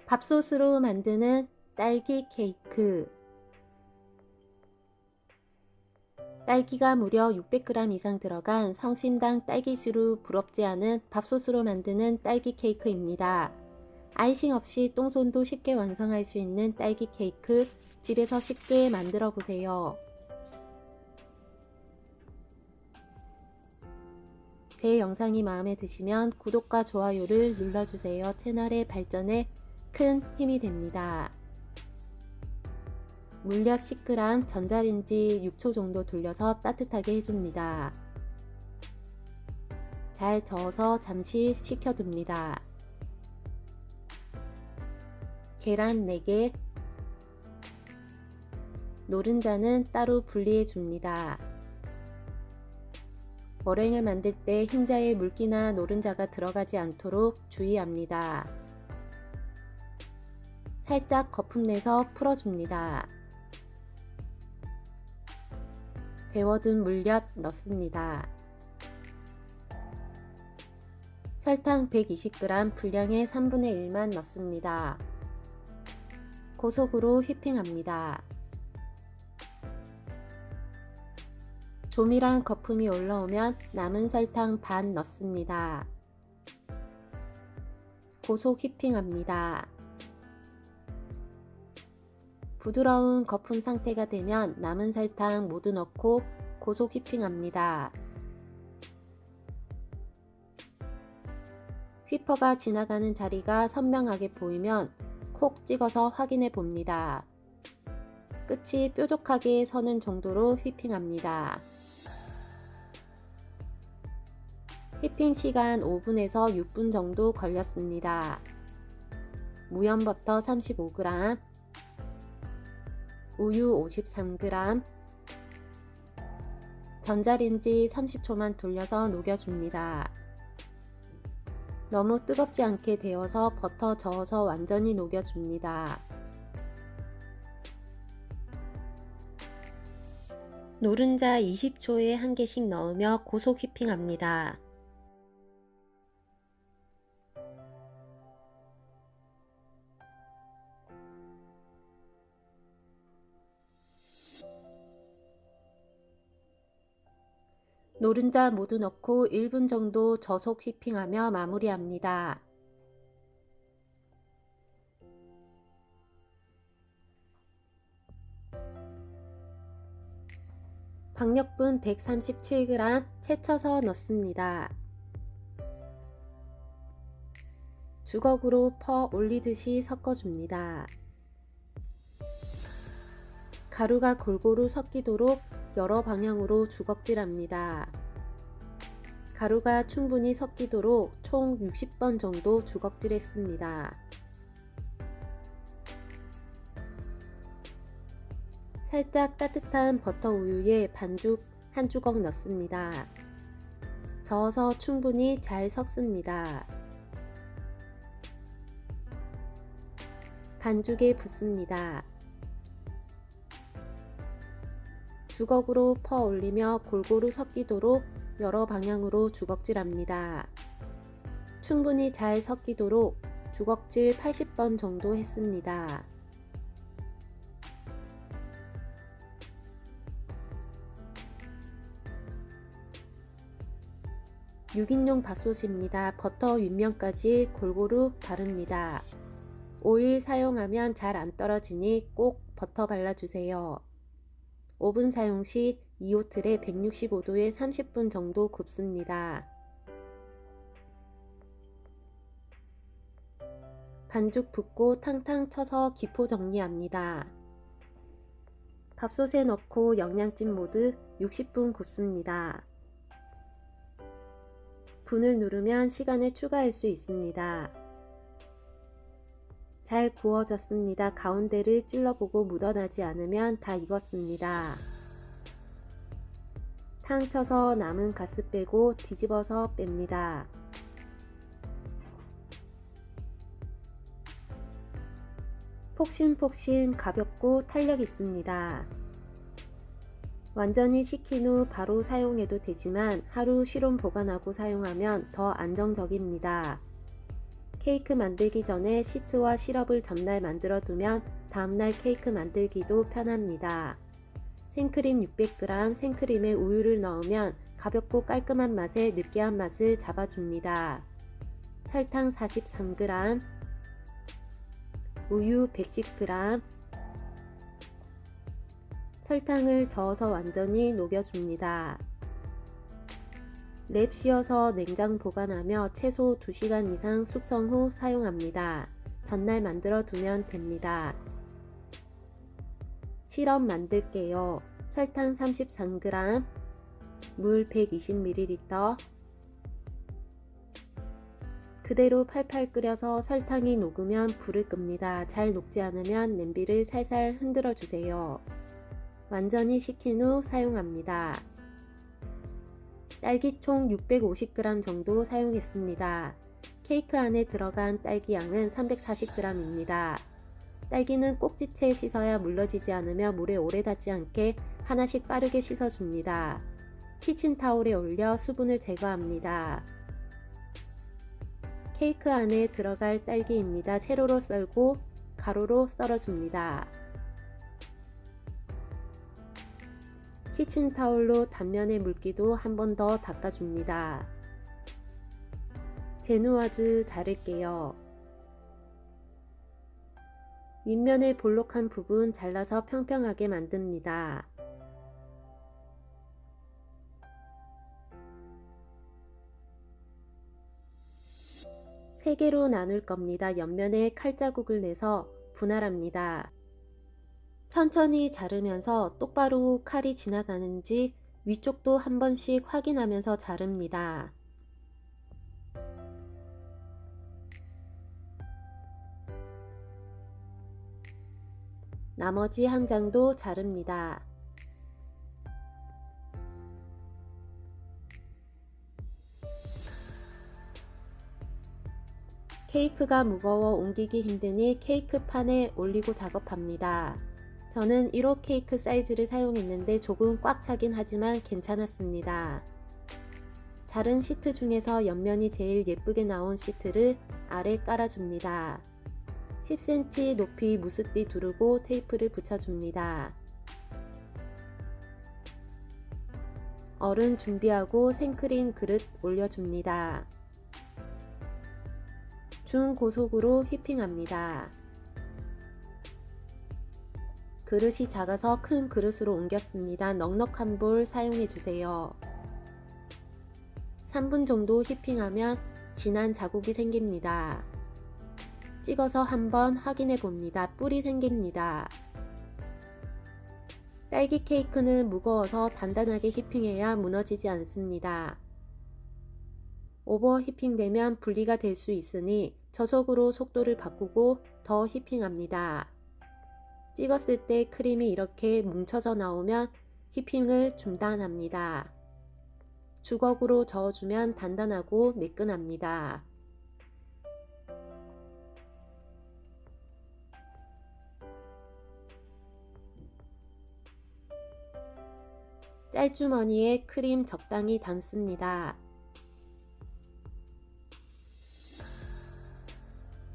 밥솥으로 만드는 딸기 케이크. 딸기가 무려 600g 이상 들어간 성심당 딸기슈로 부럽지 않은 밥솥으로 만드는 딸기 케이크입니다. 아이싱 없이 똥손도 쉽게 완성할 수 있는 딸기 케이크, 집에서 쉽게 만들어 보세요. 제 영상이 마음에 드시면 구독과 좋아요를 눌러주세요. 채널의 발전에 큰 힘이 됩니다. 물엿 10g, 전자레인지 6초 정도 돌려서 따뜻하게 해줍니다. 잘 저어서 잠시 식혀둡니다. 계란 4개, 노른자는 따로 분리해 줍니다. 머랭을 만들 때 흰자에 물기나 노른자가 들어가지 않도록 주의합니다. 살짝 거품 내서 풀어줍니다. 데워둔 물엿 넣습니다. 설탕 120g, 분량의 3분의 1만 넣습니다. 고속으로 휘핑합니다. 조밀한 거품이 올라오면 남은 설탕 반 넣습니다. 고속 휘핑합니다. 부드러운 거품 상태가 되면 남은 설탕 모두 넣고 고속 휘핑합니다. 휘퍼가 지나가는 자리가 선명하게 보이면 콕 찍어서 확인해 봅니다. 끝이 뾰족하게 서는 정도로 휘핑합니다. 휘핑 시간 5분에서 6분 정도 걸렸습니다. 무염버터 35g, 우유 53g, 전자레인지 30초만 돌려서 녹여줍니다. 너무 뜨겁지 않게 데워서 버터 저어서 완전히 녹여줍니다. 노른자 20초에 1개씩 넣으며 고속 휘핑합니다. 노른자 모두 넣고 1분 정도 저속 휘핑하며 마무리합니다. 박력분 137g 채쳐서 넣습니다. 주걱으로 퍼 올리듯이 섞어줍니다. 가루가 골고루 섞이도록 여러 방향으로 주걱질합니다. 가루가 충분히 섞이도록 총 60번 정도 주걱질했습니다. 살짝 따뜻한 버터 우유에 반죽 한 주걱 넣습니다. 저어서 충분히 잘 섞습니다. 반죽에 붓습니다. 주걱으로 퍼 올리며 골고루 섞이도록 여러 방향으로 주걱질합니다. 충분히 잘 섞이도록 주걱질 80번 정도 했습니다. 유기농 밥솥입니다. 버터 윗면까지 골고루 바릅니다. 오일 사용하면 잘 안 떨어지니 꼭 버터 발라주세요. 오븐 사용 시 2호 틀에 165도에 30분 정도 굽습니다. 반죽 붓고 탕탕 쳐서 기포 정리합니다. 밥솥에 넣고 영양찜 모드 60분 굽습니다. 분을 누르면 시간을 추가할 수 있습니다. 잘 구워졌습니다. 가운데를 찔러보고 묻어나지 않으면 다 익었습니다. 탕 쳐서 남은 가스 빼고 뒤집어서 뺍니다. 폭신폭신 가볍고 탄력 있습니다. 완전히 식힌 후 바로 사용해도 되지만 하루 실온 보관하고 사용하면 더 안정적입니다. 케이크 만들기 전에 시트와 시럽을 전날 만들어 두면 다음날 케이크 만들기도 편합니다. 생크림 600g, 생크림에 우유를 넣으면 가볍고 깔끔한 맛에 느끼한 맛을 잡아줍니다. 설탕 43g, 우유 110g, 설탕을 저어서 완전히 녹여줍니다. 랩 씌워서 냉장 보관하며 최소 2시간 이상 숙성 후 사용합니다. 전날 만들어 두면 됩니다. 시럽 만들게요. 설탕 33g, 물 120ml, 그대로 팔팔 끓여서 설탕이 녹으면 불을 끕니다. 잘 녹지 않으면 냄비를 살살 흔들어 주세요. 완전히 식힌 후 사용합니다. 딸기 총 650g 정도 사용했습니다. 케이크 안에 들어간 딸기 양은 340g입니다. 딸기는 꼭지채 씻어야 물러지지 않으며 물에 오래 닿지 않게 하나씩 빠르게 씻어줍니다. 키친타올에 올려 수분을 제거합니다. 케이크 안에 들어갈 딸기입니다. 세로로 썰고 가로로 썰어줍니다. 키친타올로 단면의 물기도 한 번 더 닦아줍니다. 제누아즈 자를게요. 윗면의 볼록한 부분 잘라서 평평하게 만듭니다. 세 개로 나눌 겁니다. 옆면에 칼자국을 내서 분할합니다. 천천히 자르면서 똑바로 칼이 지나가는지 위쪽도 한 번씩 확인하면서 자릅니다. 나머지 한 장도 자릅니다. 케이크가 무거워 옮기기 힘드니 케이크 판에 올리고 작업합니다. 저는 1호 케이크 사이즈를 사용했는데 조금 꽉 차긴 하지만 괜찮았습니다. 자른 시트 중에서 옆면이 제일 예쁘게 나온 시트를 아래 깔아줍니다. 10cm 높이 무스띠 두르고 테이프를 붙여줍니다. 얼음 준비하고 생크림 그릇 올려줍니다. 중고속으로 휘핑합니다. 그릇이 작아서 큰 그릇으로 옮겼습니다. 넉넉한 볼 사용해주세요. 3분 정도 휘핑하면 진한 자국이 생깁니다. 찍어서 한번 확인해 봅니다. 뿔이 생깁니다. 딸기 케이크는 무거워서 단단하게 휘핑해야 무너지지 않습니다. 오버 휘핑되면 분리가 될 수 있으니 저속으로 속도를 바꾸고 더 휘핑합니다. 찍었을 때 크림이 이렇게 뭉쳐져 나오면 휘핑을 중단합니다. 주걱으로 저어주면 단단하고 매끈합니다. 짤주머니에 크림 적당히 담습니다.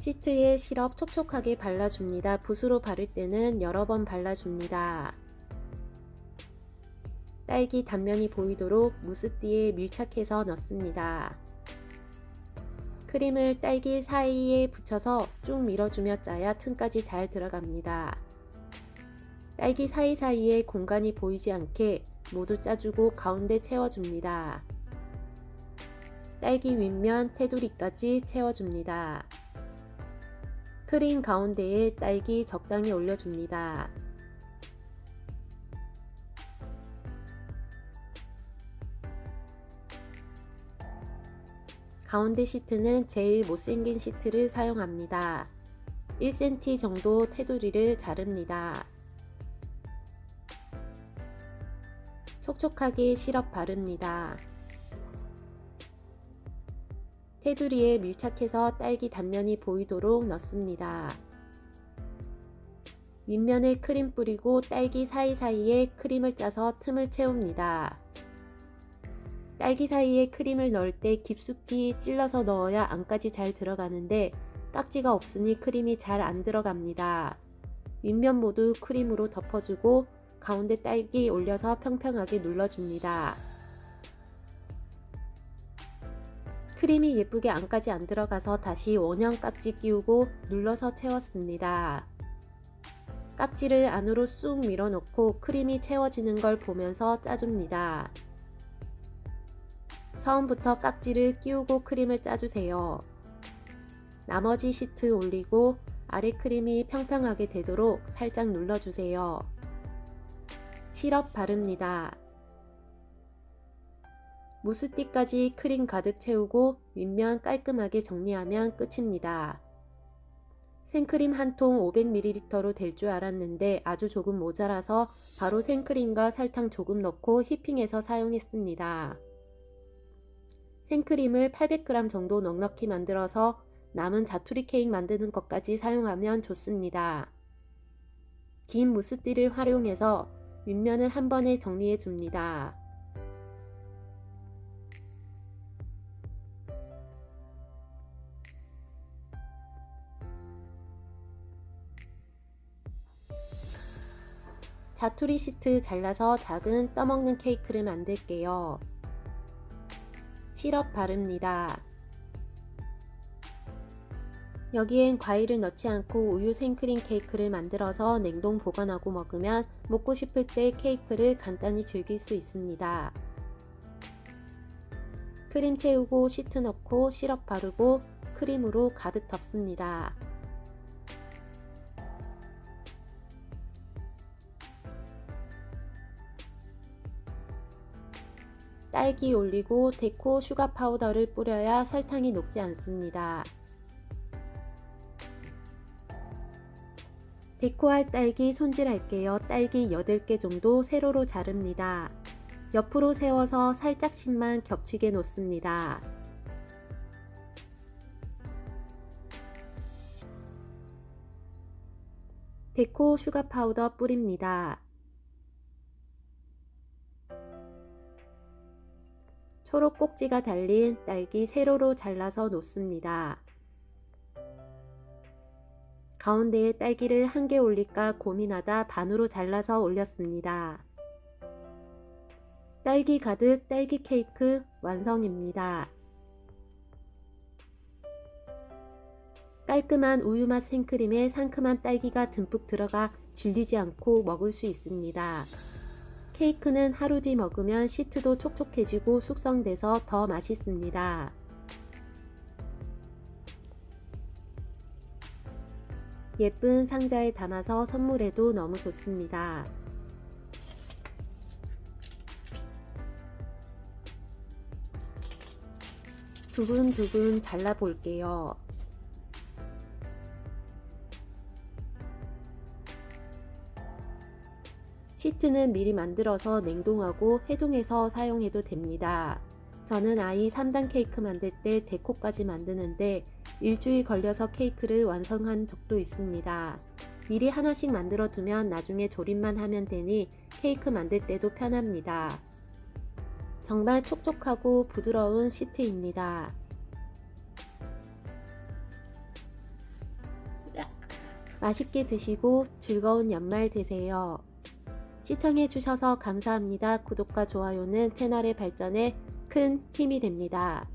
시트에 시럽 촉촉하게 발라줍니다. 붓으로 바를 때는 여러 번 발라줍니다. 딸기 단면이 보이도록 무스띠에 밀착해서 넣습니다. 크림을 딸기 사이에 붙여서 쭉 밀어주며 짜야 틈까지 잘 들어갑니다. 딸기 사이사이에 공간이 보이지 않게 모두 짜주고 가운데 채워줍니다. 딸기 윗면 테두리까지 채워줍니다. 크림 가운데에 딸기 적당히 올려줍니다. 가운데 시트는 제일 못생긴 시트를 사용합니다. 1cm 정도 테두리를 자릅니다. 촉촉하게 시럽 바릅니다. 테두리에 밀착해서 딸기 단면이 보이도록 넣습니다. 윗면에 크림 뿌리고 딸기 사이사이에 크림을 짜서 틈을 채웁니다. 딸기 사이에 크림을 넣을 때 깊숙이 찔러서 넣어야 안까지 잘 들어가는데 깍지가 없으니 크림이 잘 안 들어갑니다. 윗면 모두 크림으로 덮어주고 가운데 딸기 올려서 평평하게 눌러줍니다. 크림이 예쁘게 안까지 안 들어가서 다시 원형 깍지 끼우고 눌러서 채웠습니다. 깍지를 안으로 쑥 밀어넣고 크림이 채워지는 걸 보면서 짜줍니다. 처음부터 깍지를 끼우고 크림을 짜주세요. 나머지 시트 올리고 아래 크림이 평평하게 되도록 살짝 눌러주세요. 시럽 바릅니다. 무스틱까지 크림 가득 채우고 윗면 깔끔하게 정리하면 끝입니다. 생크림 한 통 500ml로 될 줄 알았는데 아주 조금 모자라서 바로 생크림과 설탕 조금 넣고 휘핑해서 사용했습니다. 생크림을 800g 정도 넉넉히 만들어서 남은 자투리 케이크 만드는 것까지 사용하면 좋습니다. 긴 무스띠를 활용해서 윗면을 한 번에 정리해 줍니다. 자투리 시트 잘라서 작은 떠먹는 케이크를 만들게요. 시럽 바릅니다. 여기엔 과일을 넣지 않고 우유 생크림 케이크를 만들어서 냉동 보관하고 먹으면 먹고 싶을 때 케이크를 간단히 즐길 수 있습니다. 크림 채우고 시트 넣고 시럽 바르고 크림으로 가득 덮습니다. 딸기 올리고 데코 슈가 파우더를 뿌려야 설탕이 녹지 않습니다. 데코할 딸기 손질할게요. 딸기 8개 정도 세로로 자릅니다. 옆으로 세워서 살짝씩만 겹치게 놓습니다. 데코 슈가 파우더 뿌립니다. 초록 꼭지가 달린 딸기 세로로 잘라서 놓습니다. 가운데에 딸기를 한 개 올릴까 고민하다 반으로 잘라서 올렸습니다. 딸기 가득 딸기 케이크 완성입니다. 깔끔한 우유맛 생크림에 상큼한 딸기가 듬뿍 들어가 질리지 않고 먹을 수 있습니다. 케이크는 하루 뒤 먹으면 시트도 촉촉해지고 숙성돼서 더 맛있습니다. 예쁜 상자에 담아서 선물해도 너무 좋습니다. 두근두근 잘라 볼게요. 시트는 미리 만들어서 냉동하고 해동해서 사용해도 됩니다. 저는 아이 3단 케이크 만들 때 데코까지 만드는데 일주일 걸려서 케이크를 완성한 적도 있습니다. 미리 하나씩 만들어 두면 나중에 조립만 하면 되니 케이크 만들 때도 편합니다. 정말 촉촉하고 부드러운 시트입니다. 맛있게 드시고 즐거운 연말 되세요. 시청해주셔서 감사합니다. 구독과 좋아요는 채널의 발전에 큰 힘이 됩니다.